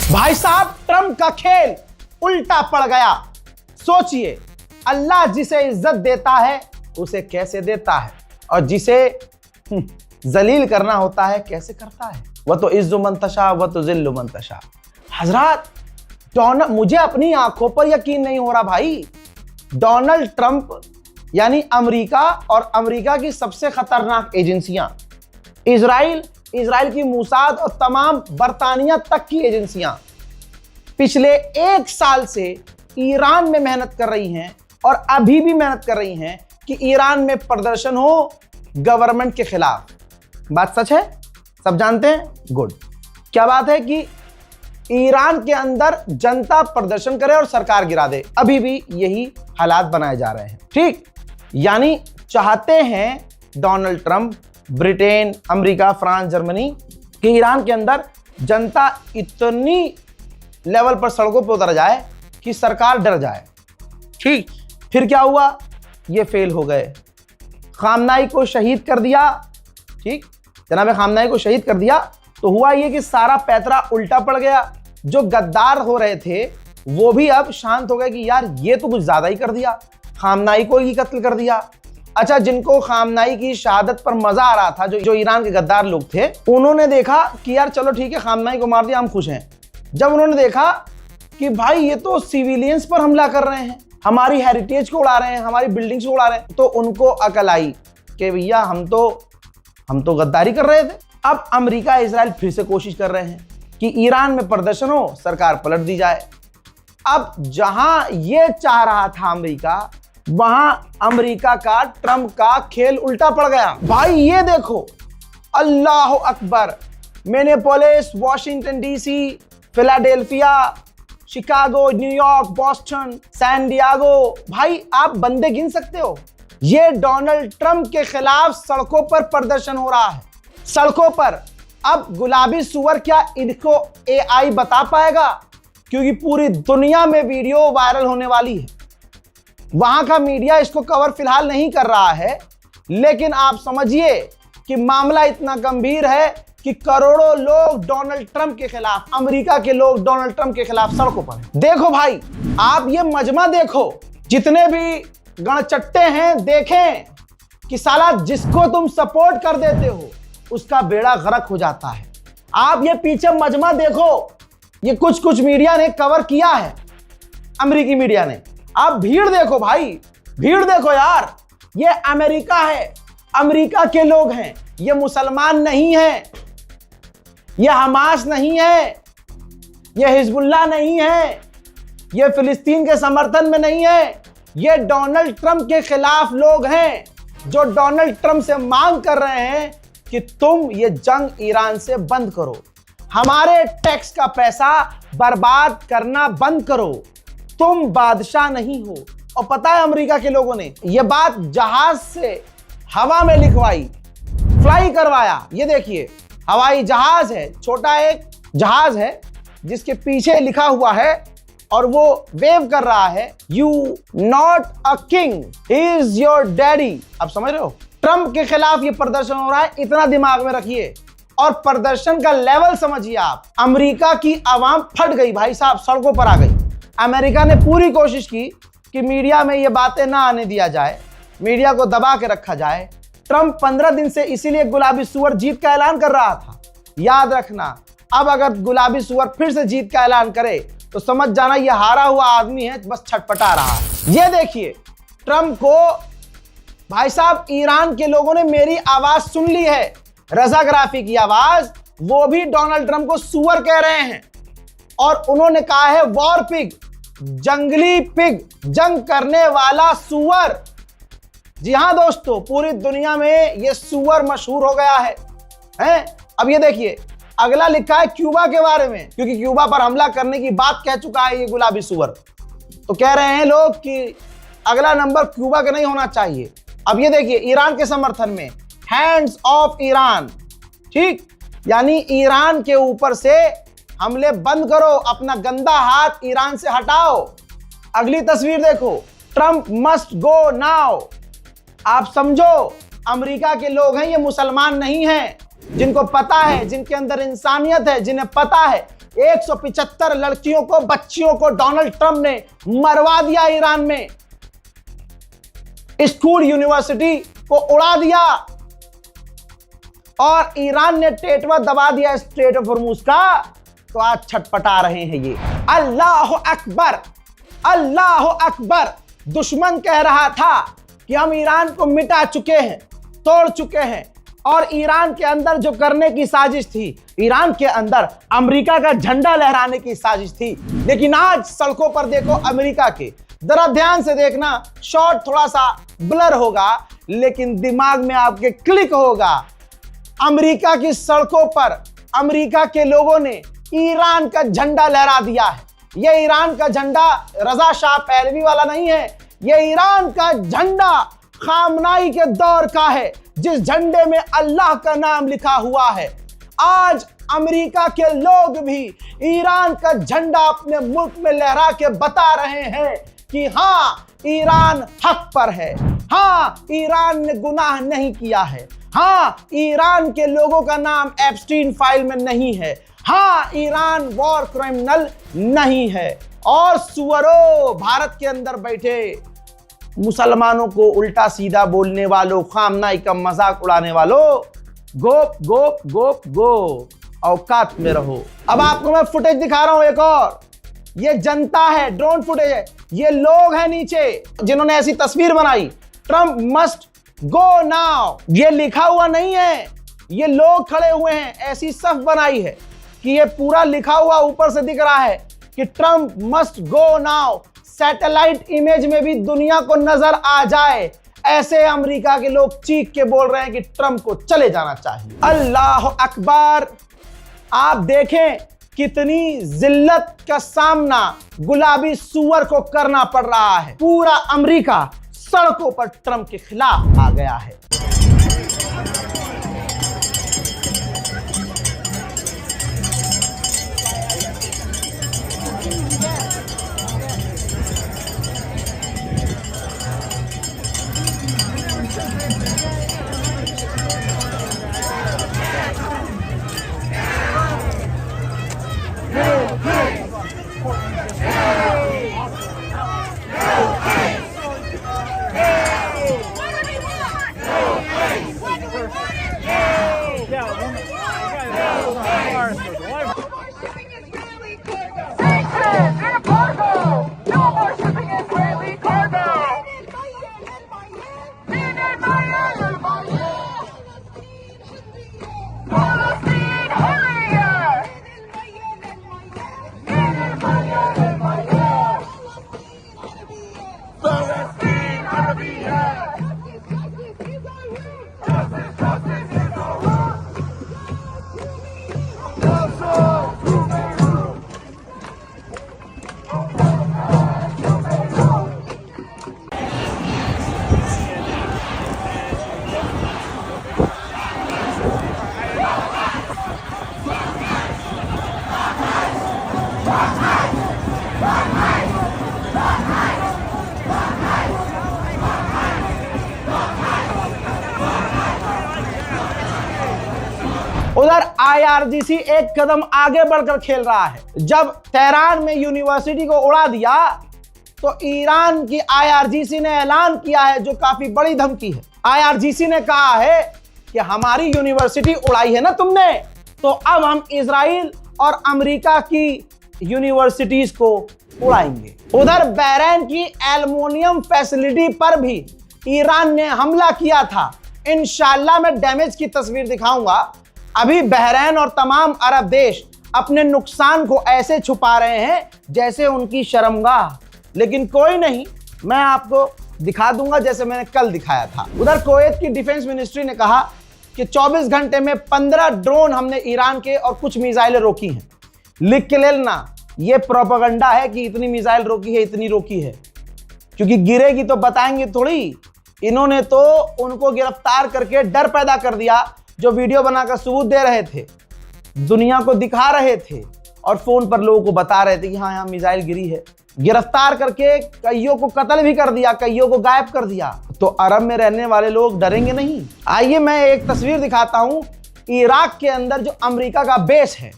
भाई साहब, ट्रंप का खेल उल्टा पड़ गया। सोचिए, अल्लाह जिसे इज्जत देता है उसे कैसे देता है, और जिसे जलील करना होता है कैसे करता है। वह तो इज्जु मंतशा वह तो जिल्लु मंतशा। हजरात, मुझे अपनी आंखों पर यकीन नहीं हो रहा भाई। डोनाल्ड ट्रंप यानी अमेरिका और अमेरिका की सबसे खतरनाक एजेंसियां, इजराइल की मूसाद और तमाम बरतानिया तक की एजेंसियां पिछले 1 साल से ईरान में मेहनत कर रही हैं और अभी भी मेहनत कर रही हैं कि ईरान में प्रदर्शन हो गवर्नमेंट के खिलाफ। बात सच है, सब जानते हैं। गुड। क्या बात है कि ईरान के अंदर जनता प्रदर्शन करे और सरकार गिरा दे। अभी भी यही हालात बनाए जा रहे हैं। ठीक, यानी चाहते हैं Donald Trump, Britain, America, France, Germany कि ईरान के अंदर जनता इतनी लेवल पर सड़कों पर उतर जाए कि सरकार डर जाए। ठीक, फिर क्या हुआ? ये फेल हो गए। खामनाई को शहीद कर दिया। ठीक, जनाब खामनाई को शहीद कर दिया तो हुआ ये कि सारा पैतरा उल्टा पड़ गया। जो गद्दार हो रहे थे वो भी अब शांत हो गए कि यार ये तो कुछ ज्यादा ही कर दिया, खामनाई को ही कत्ल कर दिया। अच्छा, जिनको खामनाई की शहादत पर मजा आ रहा था, जो ईरान के गद्दार लोग थे, उन्होंने देखा कि यार चलो ठीक है, खामनाई को मार दिया, हम खुश हैं। जब उन्होंने देखा कि भाई ये तो सिविलियंस पर हमला कर रहे हैं, हमारी हेरिटेज को उड़ा रहे हैं, हमारी बिल्डिंग्स को उड़ा रहे हैं, तो उनको अकल आई कि भैया हम तो गद्दारी कर रहे थे। अब अमेरिका इजराइल फिर से कोशिश कर रहे हैं कि ईरान में प्रदर्शन हो, सरकार पलट दी जाए। अब जहां ये चाह रहा था अमेरिका, वहां अमेरिका का ट्रंप का खेल उल्टा पड़ गया। भाई ये देखो, अल्लाह अकबर, Minneapolis, Washington DC, Philadelphia, Chicago, New York, Boston, San Diego, भाई आप बंदे गिन सकते हो। ये डोनाल्ड ट्रंप के खिलाफ सड़कों पर प्रदर्शन हो रहा है, सड़कों पर। अब गुलाबी सुअर क्या इनको एआई बता पाएगा? क्योंकि पूरी दुनिया में वीडियो वायरल होने वाली है। वहां का मीडिया इसको कवर फिलहाल नहीं कर रहा है, लेकिन आप समझिए कि मामला इतना गंभीर है कि करोड़ों लोग डोनाल्ड ट्रंप के खिलाफ, अमेरिका के लोग डोनाल्ड ट्रंप के खिलाफ सड़कों पर हैं। देखो भाई, आप ये मजमा देखो, जितने भी गणचट्टे हैं, देखें कि साला जिसको तुम सपोर्ट कर देते हो उसका बेड़ा गर्क हो जाता है। आप ये पीछे मजमा देखो, ये कुछ मीडिया ने कवर किया है, अमेरिकी मीडिया ने। आप भीड़ देखो भाई, भीड़ देखो यार। ये अमेरिका है, अमेरिका के लोग हैं, ये मुसलमान नहीं है, ये हमास नहीं है, ये हिजबुल्लाह नहीं है, ये फिलिस्तीन के समर्थन में नहीं है। ये डोनाल्ड ट्रंप के खिलाफ लोग हैं जो डोनाल्ड ट्रंप से मांग कर रहे हैं कि तुम ये जंग ईरान से बंद करो, हमारे टैक्स का पैसा बर्बाद करना बंद करो, तुम बादशाह नहीं हो। और पता है अमेरिका के लोगों ने यह बात जहाज से हवा में लिखवाई, फ्लाई करवाया। ये देखिए, हवाई जहाज है, छोटा एक जहाज है जिसके पीछे लिखा हुआ है और वो वेव कर रहा है, you not a king, he is your daddy. अब समझ रहे हो? ट्रंप के खिलाफ ये प्रदर्शन हो रहा है, इतना दिमाग में रखिए। और प्रदर्शन का लेवल समझिए आप। अमेरिका की आवाम फट गई भाई साहब, सड़कों पर आ गई। अमेरिका ने पूरी कोशिश की कि मीडिया में ये बातें ना आने दिया जाए, मीडिया को दबा के रखा जाए। ट्रंप 15 दिन से इसीलिए गुलाबी सुअर जीत का ऐलान कर रहा था। याद रखना, अब अगर गुलाबी सुअर फिर से जीत का ऐलान करे तो समझ जाना ये हारा हुआ आदमी है, बस छटपटा रहा है। ये देखिए, ट्रंप को भाई साहब ईरान के लोगों ने मेरी आवाज सुन ली है, रजा ग्राफी की आवाज। वो भी डोनाल्ड ट्रंप को सुअर कह रहे हैं और उन्होंने कहा है वॉर पिग, जंगली पिग, जंग करने वाला सुअर। जी हां दोस्तों, पूरी दुनिया में ये सुअर मशहूर हो गया है? अब ये देखिए, अगला लिखा है क्यूबा के बारे में, क्योंकि क्यूबा पर हमला करने की बात कह चुका है ये गुलाबी सुअर। तो कह रहे हैं लोग कि अगला नंबर क्यूबा का नहीं होना चाहिए। अब ये देखिए, ईरान के समर्थन में हैंड्स ऑफ ईरान। ठीक, यानी ईरान के ऊपर से हमले बंद करो, अपना गंदा हाथ ईरान से हटाओ। अगली तस्वीर देखो, ट्रंप मस्ट गो नाउ। आप समझो, अमेरिका के लोग हैं, ये मुसलमान नहीं हैं, जिनको पता है, जिनके अंदर इंसानियत है, जिन्हें पता है 175 लड़कियों को, बच्चियों को डोनाल्ड ट्रंप ने मरवा दिया ईरान में। स्कूल यूनिवर्सिटी को उड़ा दिया और ईरान ने टेटवा दबा दिया स्ट्रेट ऑफ हॉर्मुज का। तो आज छटपटा रहे हैं ये। अल्लाह अकबर, अल्लाह अकबर। दुश्मन कह रहा था कि हम ईरान को मिटा चुके हैं, तोड़ चुके हैं, और ईरान के अंदर जो करने की साजिश थी, ईरान के अंदर अमेरिका का झंडा लहराने की साजिश थी। लेकिन आज सड़कों पर देखो अमेरिका के, जरा ध्यान से देखना, शॉट थोड़ा सा ब्लर होगा लेकिन दिमाग में आपके क्लिक होगा। अमेरिका की सड़कों पर अमेरिका के लोगों ने ईरान का झंडा लहरा दिया है। यह ईरान का झंडा रजा शाह पहलवी वाला नहीं है, यह ईरान का झंडा खामनाई के दौर का है, जिस झंडे में अल्लाह का नाम लिखा हुआ है। आज अमेरिका के लोग भी ईरान का झंडा अपने मुल्क में लहरा के बता रहे हैं कि हाँ, ईरान हक पर है, हाँ, ईरान ने गुनाह नहीं किया है, हाँ, ईरान के लोगों का नाम एप्स्टीन फाइल में नहीं है, हाँ, ईरान वॉर क्रिमिनल नहीं है। और सुअरों, भारत के अंदर बैठे मुसलमानों को उल्टा सीधा बोलने वालों, खामनाई का मजाक उड़ाने वालों, गोप गोप गोप गो, औकात में रहो। अब आपको मैं फुटेज दिखा रहा हूं एक और। ये जनता है, ड्रोन फुटेज है, ये लोग हैं नीचे जिन्होंने ऐसी तस्वीर बनाई, ट्रंप मस्ट गो नाउ। ये लिखा हुआ नहीं है, ये लोग खड़े हुए हैं, ऐसी सफ बनाई है कि ये पूरा लिखा हुआ ऊपर से दिख रहा है कि Trump must go now. Satellite image में भी दुनिया को नजर आ जाए, ऐसे अमेरिका के लोग चीख के बोल रहे हैं कि ट्रंप को चले जाना चाहिए। अल्लाह अकबर। आप देखें कितनी जिल्लत का सामना गुलाबी सुअर को करना पड़ रहा है। पूरा अमेरिका सड़कों पर ट्रंप के खिलाफ आ गया है। उधर IRGC एक कदम आगे बढ़कर खेल रहा है। जब तेहरान में यूनिवर्सिटी को उड़ा दिया तो ईरान की IRGC ने ऐलान किया है, जो काफी बड़ी धमकी है। IRGC ने कहा है कि हमारी यूनिवर्सिटी उड़ाई है ना तुमने, तो अब हम इजराइल और अमेरिका की यूनिवर्सिटीज को उड़ाएंगे। उधर बहरीन की एल्युमिनियम फैसिलिटी पर भी ईरान ने हमला किया था। इंशाल्लाह मैं डैमेज की तस्वीर दिखाऊंगा। अभी बहरीन और तमाम अरब देश अपने नुकसान को ऐसे छुपा रहे हैं जैसे उनकी शर्मगाह, लेकिन कोई नहीं, मैं आपको दिखा दूंगा जैसे मैंने कल दिखाया था। उधर कुवैत की डिफेंस मिनिस्ट्री ने कहा कि 24 घंटे में 15 ड्रोन हमने ईरान के और कुछ मिसाइलें रोकी हैं। लिख के ले लेना, ये प्रोपेगेंडा है कि इतनी मिसाइल रोकी है, इतनी रोकी है, क्योंकि गिरेगी तो बताएंगे थोड़ी। इन्होंने तो उनको गिरफ्तार करके डर पैदा कर दिया जो वीडियो बनाकर सबूत दे रहे थे, दुनिया को दिखा रहे थे और फोन पर लोगों को बता रहे थे कि हाँ यहाँ मिसाइल गिरी है। गिरफ्तार करके कईयों को कत्ल भी कर दिया, कईयों को गायब कर दिया। तो अरब में रहने वाले लोग डरेंगे नहीं। आइए मैं एक तस्वीर दिखाता हूं इराक के अंदर जो अमेरिका का बेस है,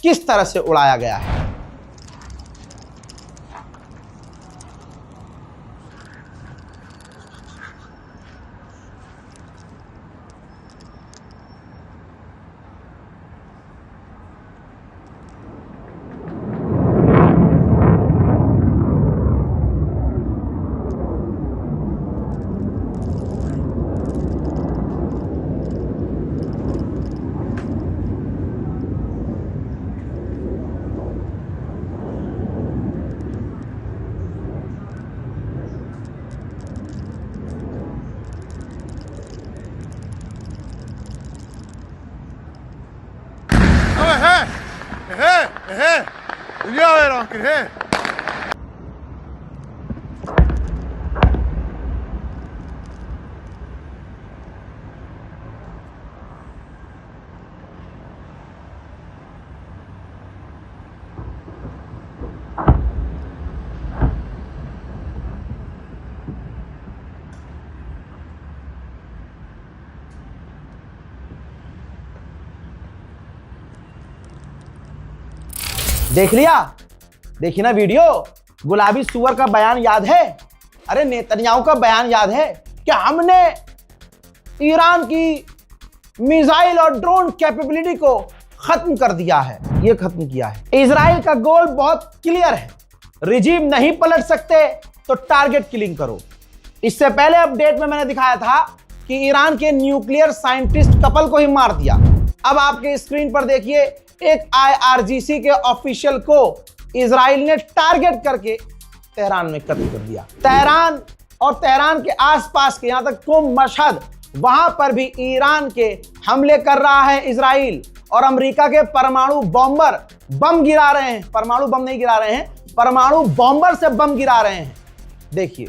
किस तरह से उड़ाया गया है। Dünya hayran he. देख लिया, देखी ना वीडियो। गुलाबी सुअर का बयान याद है? अरे नेतन्याहू का बयान याद है कि हमने ईरान की मिसाइल और ड्रोन कैपेबिलिटी को खत्म कर दिया है, ये खत्म किया है। इजराइल का गोल बहुत क्लियर है, रिजीम नहीं पलट सकते तो टारगेट किलिंग करो। इससे पहले अपडेट में मैंने दिखाया था कि ईरान के न्यूक्लियर साइंटिस्ट कपल को ही मार दिया। अब आपके स्क्रीन पर देखिए, एक IRGC के ऑफिशियल को इजराइल ने टारगेट करके तेहरान में कत्ल कर दिया। तेहरान और तेहरान के आसपास के, यहां तक कुम मशहद, वहां पर भी ईरान के हमले कर रहा है इजराइल। और अमेरिका के परमाणु बॉम्बर बम गिरा रहे हैं, परमाणु बम नहीं गिरा रहे हैं, परमाणु बॉम्बर से बम गिरा रहे हैं। देखिए,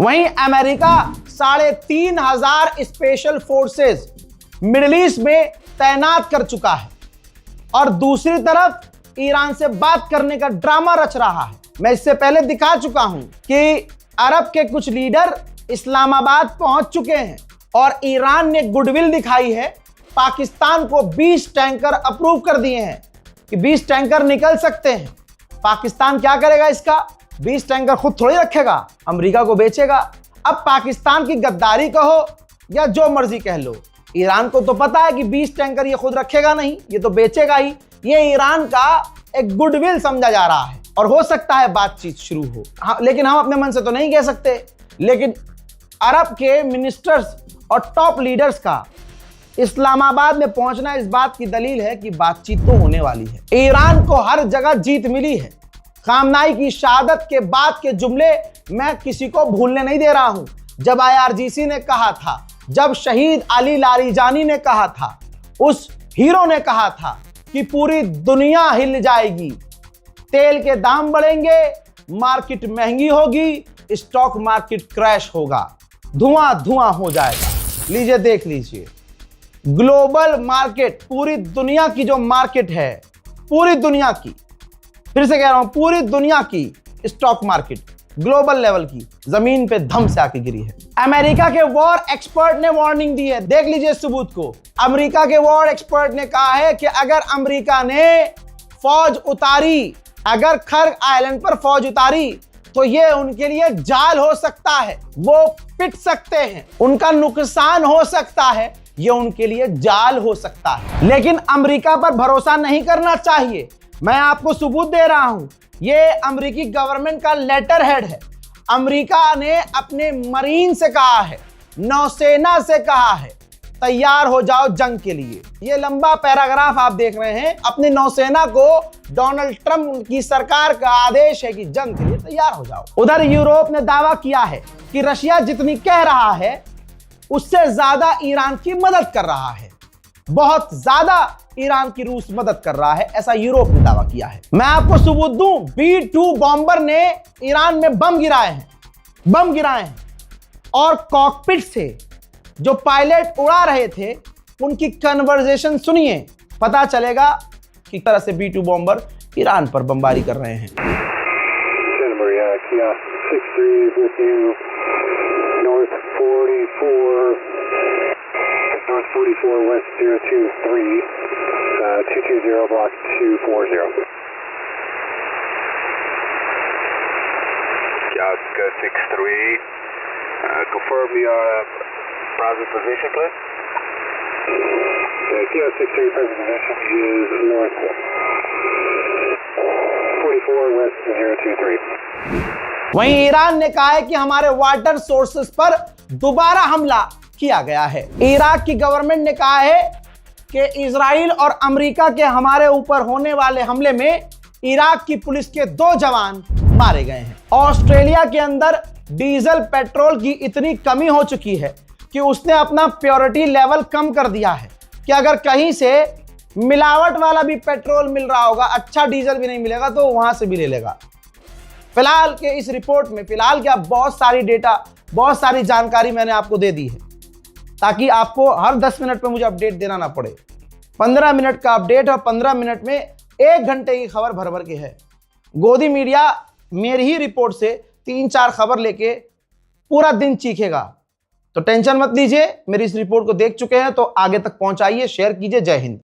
वहीं America 3,500 special forces middle east में तैनात कर चुका है और दूसरी तरफ ईरान से बात करने का ड्रामा रच रहा है। मैं इससे पहले दिखा चुका हूं कि अरब के कुछ लीडर इस्लामाबाद पहुंच चुके हैं और ईरान ने गुडविल दिखाई है। पाकिस्तान को 20 टैंकर अप्रूव कर दिए हैं कि 20 टैंकर निकल सकते हैं। पाकिस्तान क्या करेगा? इसका 20 टैंकर खुद थोड़ी रखेगा, अमेरिका को बेचेगा। अब पाकिस्तान की गद्दारी कहो या जो मर्जी कह लो, ईरान को तो पता है कि 20 टैंकर ये खुद रखेगा नहीं, ये तो बेचेगा ही। ये ईरान का एक गुडविल समझा जा रहा है और हो सकता है बातचीत शुरू हो। हाँ, लेकिन हम अपने मन से तो नहीं कह सकते। लेकिन अरब के मिनिस्टर्स और टॉप लीडर्स का इस्लामाबाद में पहुंचना इस बात की दलील है कि बातचीत तो होने वाली है। ईरान को हर जगह जीत मिली है। खामनाई की शहादत के बाद के जुमले मैं किसी को भूलने नहीं दे रहा हूं। जब IRGC ने कहा था, जब शहीद अली लारीजानी ने कहा था, उस हीरो ने कहा था कि पूरी दुनिया हिल जाएगी, तेल के दाम बढ़ेंगे, मार्केट महंगी होगी, स्टॉक मार्केट क्रैश होगा, धुआं धुआं हो जाएगा। लीजिए, देख लीजिए, ग्लोबल मार्केट, पूरी दुनिया की जो मार्केट है, पूरी दुनिया की, फिर से कह रहा हूं, पूरी दुनिया की स्टॉक मार्केट ग्लोबल लेवल की जमीन पे धम से आके गिरी है। अमेरिका के वॉर एक्सपर्ट ने वार्निंग दी है। देख लीजिए सबूत को। अमेरिका के वॉर एक्सपर्ट ने कहा है कि अगर अमेरिका ने फौज उतारी, अगर खर्ग आइलैंड पर फौज उतारी, तो ये उनके लिए जाल हो सकता है, वो पिट सकते हैं, उनका नुकसान हो सकता है, ये उनके लिए जाल हो सकता है। लेकिन अमेरिका पर भरोसा नहीं करना चाहिए। मैं आपको सबूत दे रहा हूं, ये अमेरिकी गवर्नमेंट का लेटर हेड है। अमेरिका ने अपने मरीन से कहा है, नौसेना से कहा है तैयार हो जाओ जंग के लिए। ये लंबा पैराग्राफ आप देख रहे हैं। अपनी नौसेना को डोनाल्ड ट्रंप की सरकार का आदेश है कि जंग के लिए तैयार हो जाओ। उधर यूरोप ने दावा किया है कि रशिया जितनी कह रहा है उससे ज्यादा ईरान की मदद कर रहा है, बहुत ज्यादा ईरान की रूस मदद कर रहा है, ऐसा यूरोप ने दावा किया है। मैं आपको सबूत दूं, B-2 बॉम्बर ने ईरान में बम गिराए हैं और कॉकपिट से जो पायलट उड़ा रहे थे उनकी कन्वर्सेशन सुनिए, पता चलेगा कि तरह से B-2 बॉम्बर ईरान पर बमबारी कर रहे हैं। North 44 West 023, 220 block 240. Alaska 63, confirm your present position, please. Kilo 63 present position is north 44 West 023. वहीं ईरान ने कहा है कि हमारे वाटर सोर्सेस पर दोबारा हमला किया गया है। इराक की गवर्नमेंट ने कहा है कि इजराइल और अमेरिका के हमारे ऊपर होने वाले हमले में इराक की पुलिस के 2 जवान मारे गए हैं। ऑस्ट्रेलिया के अंदर डीजल पेट्रोल की इतनी कमी हो चुकी है कि उसने अपना प्योरिटी लेवल कम कर दिया है कि अगर कहीं से मिलावट वाला भी पेट्रोल मिल रहा होगा, अच्छा डीजल भी नहीं मिलेगा तो वहां से भी ले लेगा। फिलहाल के इस रिपोर्ट में फिलहाल क्या बहुत सारी डेटा, बहुत सारी जानकारी मैंने आपको दे दी है ताकि आपको हर 10 मिनट पे मुझे अपडेट देना ना पड़े। 15 मिनट का अपडेट और 15 मिनट में 1 घंटे की खबर भर भर के है। गोदी मीडिया मेरी ही रिपोर्ट से 3-4 खबर लेके पूरा दिन चीखेगा, तो टेंशन मत लीजिए। मेरी इस रिपोर्ट को देख चुके हैं तो आगे तक पहुंचाइए, शेयर कीजिए। जय हिंद।